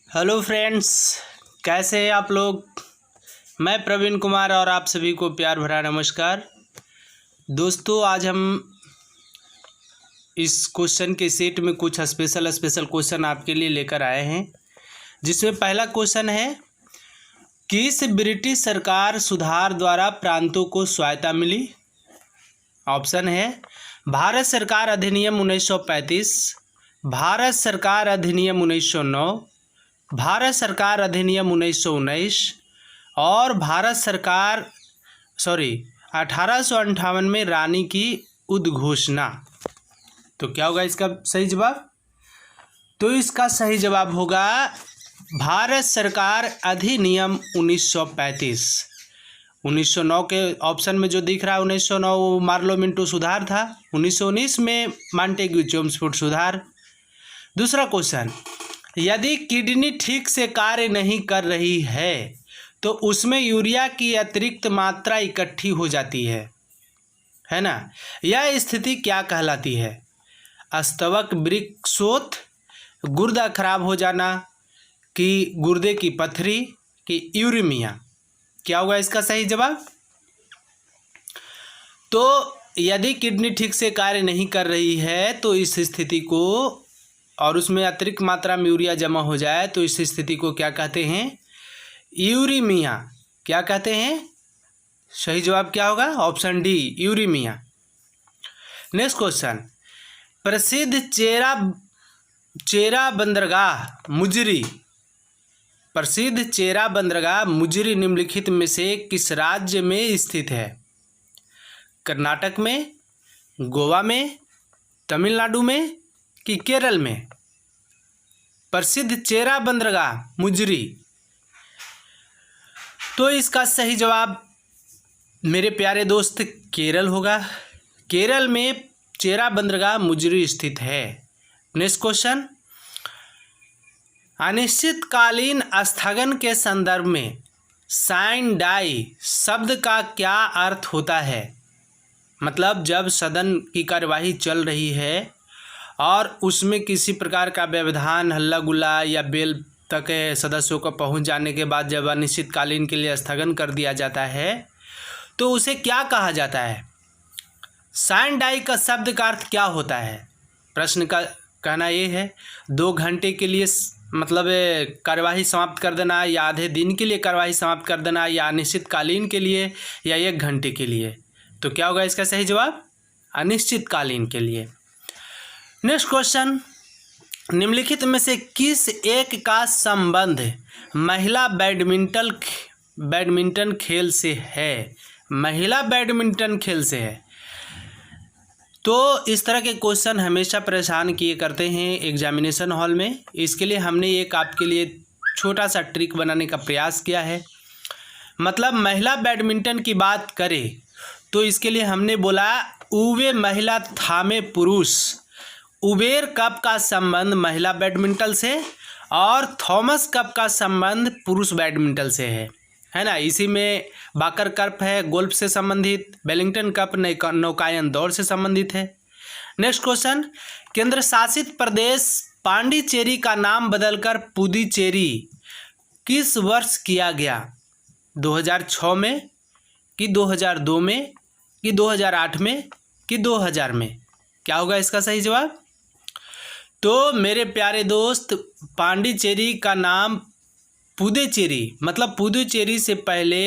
Hello friends, कैसे हैं आप लोग। मैं प्रवीण कुमार और आप सभी को प्यार भरा नमस्कार। दोस्तों, आज हम इस क्वेश्चन के सेट में कुछ स्पेशल क्वेश्चन आपके लिए लेकर आए हैं, जिसमें पहला क्वेश्चन है, किस ब्रिटिश सरकार सुधार द्वारा प्रांतों को स्वायत्ता मिली। ऑप्शन है भारत सरकार अधिनियम 1935, भारत सरकार अधिनियम 1909, भारत सरकार अधिनियम 1919 और भारत सरकार 1858 में रानी की उद्घोषणा। तो क्या होगा इसका सही जवाब। तो इसका सही जवाब होगा भारत सरकार अधिनियम 1935। 1909 के ऑप्शन में जो दिख रहा है 1909 वो मार्लो मिंटो सुधार था। 1919 में मॉन्टेग्यू चेम्सफोर्ड सुधार। दूसरा क्वेश्चन, यदि किडनी ठीक से कार्य नहीं कर रही है तो उसमें यूरिया की अतिरिक्त मात्रा इकट्ठी हो जाती है ना। यह स्थिति क्या कहलाती है। अस्तवक वृक्कोत्थ, गुर्दा खराब हो जाना, कि गुर्दे की पथरी, कि यूरेमिया। क्या होगा इसका सही जवाब। तो यदि किडनी ठीक से कार्य नहीं कर रही है तो इस स्थिति को, और उसमें अतिरिक्त मात्रा में यूरिया जमा हो जाए तो इस स्थिति को क्या कहते हैं, यूरेमिया। क्या कहते हैं, सही जवाब क्या होगा, option D, uremia. Next question, प्रसिद्ध चेरा बंदरगाह मुजरी, प्रसिद्ध चेरा बंदरगाह मुजरी निम्नलिखित में से किस राज्य में स्थित है। कर्नाटक में, गोवा में, तमिलनाडु में, कि केरल में। प्रसिद्ध चेरा बंदरगाह मुजरी। तो इसका सही जवाब मेरे प्यारे दोस्त केरल होगा। केरल में चेरा बंदरगाह मुजरी स्थित है। नेक्स्ट क्वेश्चन, अनिश्चितकालीन स्थगन के संदर्भ में साइन डाई शब्द का क्या अर्थ होता है। मतलब जब सदन की कार्यवाही चल रही है और उसमें किसी प्रकार का व्यवधान, हल्ला गुल्ला या बेल तक सदस्यों को पहुंच जाने के बाद जब अनिश्चितकालीन के लिए स्थगन कर दिया जाता है तो उसे क्या कहा जाता है। साइन डाई का शब्द का अर्थ क्या होता है। प्रश्न का कहना ये है 2 घंटे के लिए मतलब कार्यवाही समाप्त कर देना, या आधे दिन के लिए कार्यवाही समाप्त कर देना, या अनिश्चितकालीन के लिए, या 1 घंटे के लिए। तो क्या होगा इसका सही जवाब, अनिश्चितकालीन के लिए। नेक्स्ट क्वेश्चन, निम्नलिखित में से किस एक का संबंध महिला बैडमिंटन खेल से है। महिला बैडमिंटन खेल से है। तो इस तरह के क्वेश्चन हमेशा परेशान किए करते हैं एग्जामिनेशन हॉल में। इसके लिए हमने एक आपके लिए छोटा सा ट्रिक बनाने का प्रयास किया है। मतलब महिला बैडमिंटन की बात करें तो इसके लिए हमने बोला उवे महिला थामे पुरुष। उबेर कप का संबंध महिला बैडमिंटन से और थॉमस कप का संबंध पुरुष बैडमिंटन से है ना। इसी में बाकर कप है गोल्फ से संबंधित, वेलिंगटन कप नौकायन दौड़ से संबंधित है। नेक्स्ट क्वेश्चन, केंद्र शासित प्रदेश पांडिचेरी का नाम बदलकर पुदुचेरी किस वर्ष किया गया। 2006 में, कि 2002 में, कि 2008 में, कि 2000 में। क्या होगा इसका सही जवाब। तो मेरे प्यारे दोस्त, पांडिचेरी का नाम पुदुचेरी, मतलब पुदुचेरी से पहले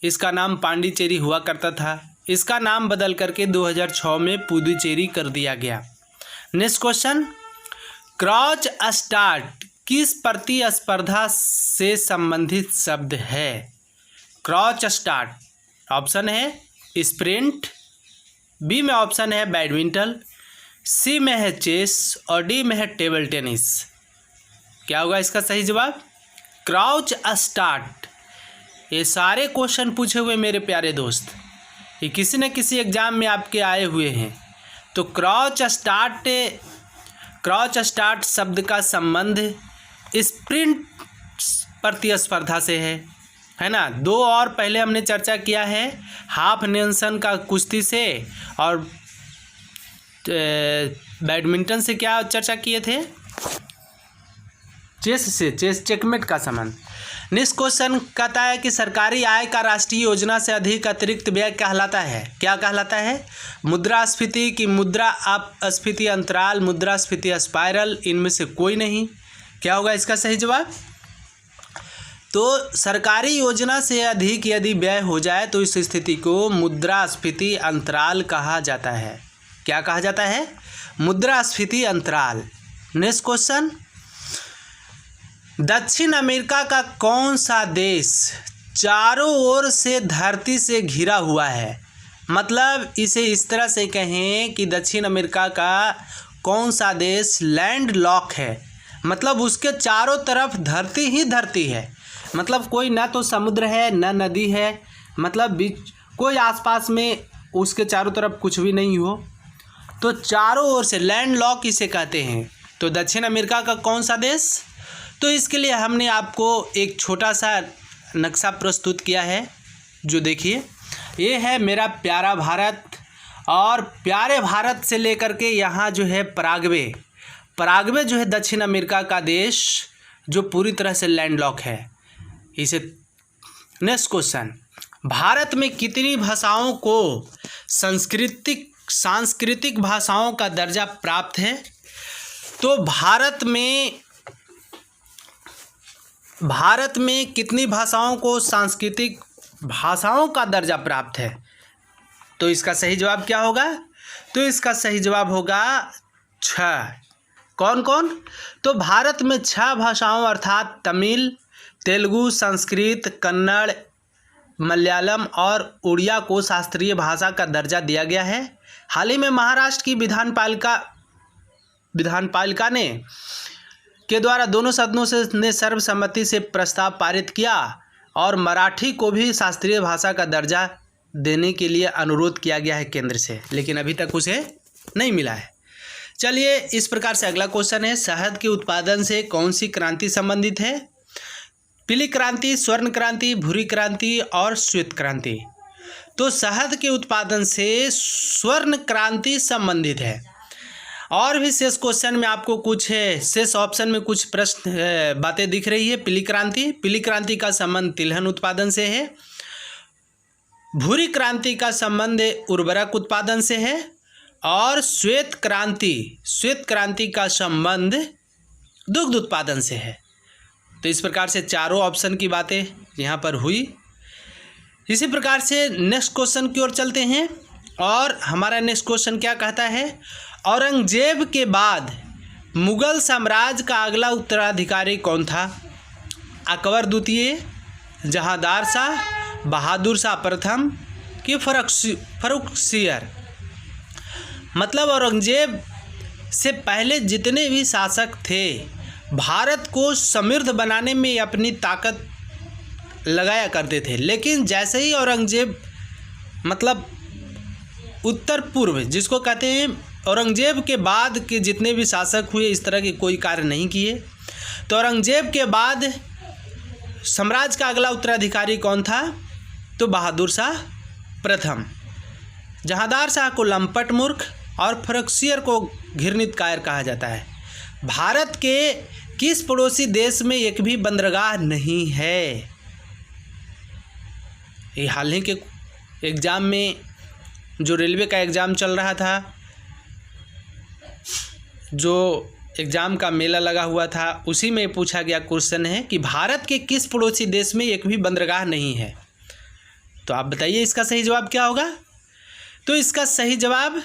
इसका नाम पांडिचेरी हुआ करता था। इसका नाम बदल करके 2006 में पुदुचेरी कर दिया गया। नेक्स्ट क्वेश्चन, क्रॉच स्टार्ट किस प्रतिस्पर्धा से संबंधित शब्द है। क्रॉच स्टार्ट, ऑप्शन है स्प्रिंट, बी में ऑप्शन है बैडमिंटन, सी में है चेस और डी में है टेबल टेनिस। क्या होगा इसका सही जवाब, क्रॉच स्टार्ट। ये सारे क्वेश्चन पूछे हुए मेरे प्यारे दोस्त, ये किसी न किसी एग्जाम में आपके आए हुए हैं। तो क्रॉच स्टार्ट शब्द का संबंध स्प्रिंट प्रतिस्पर्धा से है ना। 2 और पहले हमने चर्चा किया है, हाफ नेल्सन का कुश्ती से और बैडमिंटन से क्या चर्चा किए थे, चेस से चेकमेट का संबंध। नेक्स्ट क्वेश्चन कहता है कि सरकारी आय का राष्ट्रीय योजना से अधिक अतिरिक्त व्यय कहलाता है। क्या कहलाता है? मुद्रास्फीति की मुद्रास्फीति अंतराल, मुद्रास्फीति स्पाइरल, इनमें से कोई नहीं। क्या होगा इसका सही जवाब? तो सरकारी योजना से अधिक यदि व्यय हो जाए तो इस स्थिति को मुद्रास्फीति अंतराल कहा जाता है। क्या कहा जाता है? मुद्रास्फीति अंतराल। नेक्स्ट क्वेश्चन, दक्षिण अमेरिका का कौन सा देश चारों ओर से धरती से घिरा हुआ है? मतलब इसे इस तरह से कहें कि दक्षिण अमेरिका का कौन सा देश लैंड लॉक है, मतलब उसके चारों तरफ धरती ही धरती है, मतलब कोई ना तो समुद्र है ना नदी है, मतलब बीच कोई आसपास में उसके चारों तरफ कुछ भी नहीं हो, तो चारों ओर से लैंड लॉक इसे कहते हैं। तो दक्षिण अमेरिका का कौन सा देश? तो इसके लिए हमने आपको एक छोटा सा नक्शा प्रस्तुत किया है, जो देखिए ये है मेरा प्यारा भारत, और प्यारे भारत से लेकर के यहाँ जो है पराग्वे जो है दक्षिण अमेरिका का देश जो पूरी तरह से लैंडलॉक है इसे। नेक्स्ट क्वेश्चन, भारत में कितनी भाषाओं को सांस्कृतिक भाषाओं का दर्जा प्राप्त है? तो भारत में कितनी भाषाओं को सांस्कृतिक भाषाओं का दर्जा प्राप्त है? तो इसका सही जवाब क्या होगा? तो इसका सही जवाब होगा 6। कौन कौन? तो भारत में 6 भाषाओं अर्थात तमिल, तेलुगु, संस्कृत, कन्नड़, मलयालम और उड़िया को शास्त्रीय भाषा का दर्जा दिया गया है। हाल ही में महाराष्ट्र की विधानपालिका के द्वारा दोनों सदनों ने सर्वसम्मति से प्रस्ताव पारित किया और मराठी को भी शास्त्रीय भाषा का दर्जा देने के लिए अनुरोध किया गया है केंद्र से, लेकिन अभी तक उसे नहीं मिला है। चलिए इस प्रकार से अगला क्वेश्चन है, शहद के उत्पादन से कौन सी क्रांति संबंधित है? पीली क्रांति, स्वर्ण क्रांति, भूरी क्रांति और श्वेत क्रांति। तो शहद के उत्पादन से स्वर्ण क्रांति संबंधित है। और भी शेष क्वेश्चन में आपको कुछ शेष ऑप्शन में कुछ प्रश्न बातें दिख रही है। पीली क्रांति का संबंध तिलहन उत्पादन से है। भूरी क्रांति का संबंध उर्वरक उत्पादन से है। और श्वेत क्रांति का संबंध दुग्ध उत्पादन से है। तो इस प्रकार से चारों ऑप्शन की बातें यहाँ पर हुई। इसी प्रकार से नेक्स्ट क्वेश्चन की ओर चलते हैं, और हमारा नेक्स्ट क्वेश्चन क्या कहता है? औरंगजेब के बाद मुगल साम्राज्य का अगला उत्तराधिकारी कौन था? अकबर द्वितीय, जहांदार शाह, बहादुर शाह प्रथम कि फर्रुखसियर? मतलब औरंगजेब से पहले जितने भी शासक थे भारत को समृद्ध बनाने में अपनी ताकत लगाया करते थे, लेकिन जैसे ही औरंगजेब मतलब उत्तर पूर्व जिसको कहते हैं, औरंगजेब के बाद के जितने भी शासक हुए इस तरह के कोई कार्य नहीं किए। तो औरंगजेब के बाद साम्राज्य का अगला उत्तराधिकारी कौन था? तो बहादुर शाह प्रथम। जहांदार शाह को लंपट मूर्ख और फर्रुखसियर को घृणित कायर कहा जाता है। भारत के किस पड़ोसी देश में एक भी बंदरगाह नहीं है? ये हाल ही के एग्ज़ाम में जो रेलवे का एग्ज़ाम चल रहा था, जो एग्ज़ाम का मेला लगा हुआ था, उसी में पूछा गया क्वेश्चन है कि भारत के किस पड़ोसी देश में एक भी बंदरगाह नहीं है? तो आप बताइए इसका सही जवाब क्या होगा? तो इसका सही जवाब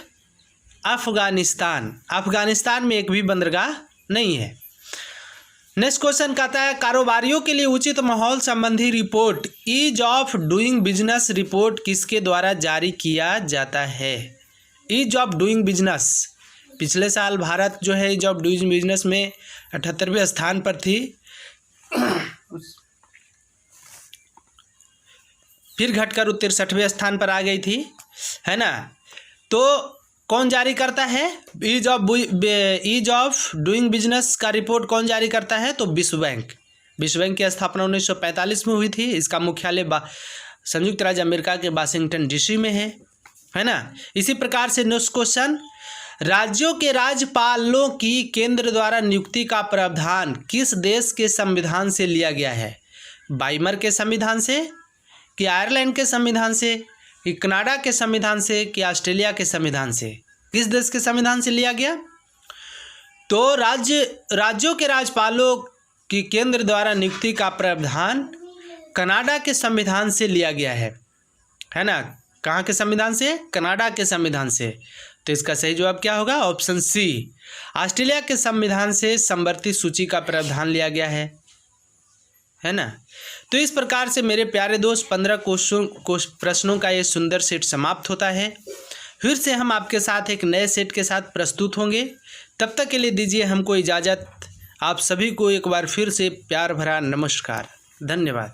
अफगानिस्तान में एक भी बंदरगाह नहीं है। नेक्स्ट क्वेश्चन कहता है, कारोबारियों के लिए उचित माहौल संबंधी report ease of doing business report किसके द्वारा जारी किया जाता है? ईज ऑफ डूइंग बिजनेस, पिछले साल भारत जो है ईज ऑफ डूइंग बिजनेस में 78वें स्थान पर थी, फिर घटकर 63वें स्थान पर आ गई थी, है ना? तो कौन जारी करता है ईज ऑफ डूइंग बिजनेस का रिपोर्ट? कौन जारी करता है? तो विश्व बैंक की स्थापना 1945 में हुई थी। इसका मुख्यालय संयुक्त राज्य अमेरिका के वाशिंगटन डीसी में है ना? इसी प्रकार से नेक्स्ट क्वेश्चन, राज्यों के राज्यपालों की केंद्र द्वारा नियुक्ति का प्रावधान किस देश के संविधान से लिया गया है? वाइमर के संविधान से, कि आयरलैंड के संविधान से, कि कनाडा के संविधान से, कि ऑस्ट्रेलिया के संविधान से? किस देश के संविधान से लिया गया? तो राज्यों के राज्यपालों की केंद्र द्वारा नियुक्ति का प्रावधान कनाडा के संविधान से लिया गया है ना? कहाँ के संविधान से? कनाडा के संविधान से। तो इसका सही जवाब क्या होगा? Option C. ऑस्ट्रेलिया के संविधान से समवर्ती सूची का प्रावधान लिया गया है ना? तो इस प्रकार से मेरे प्यारे दोस्त 15 प्रश्नों का ये सुंदर सेट समाप्त होता है। फिर से हम आपके साथ एक नए सेट के साथ प्रस्तुत होंगे। तब तक के लिए दीजिए हमको इजाज़त। आप सभी को एक बार फिर से प्यार भरा नमस्कार। धन्यवाद।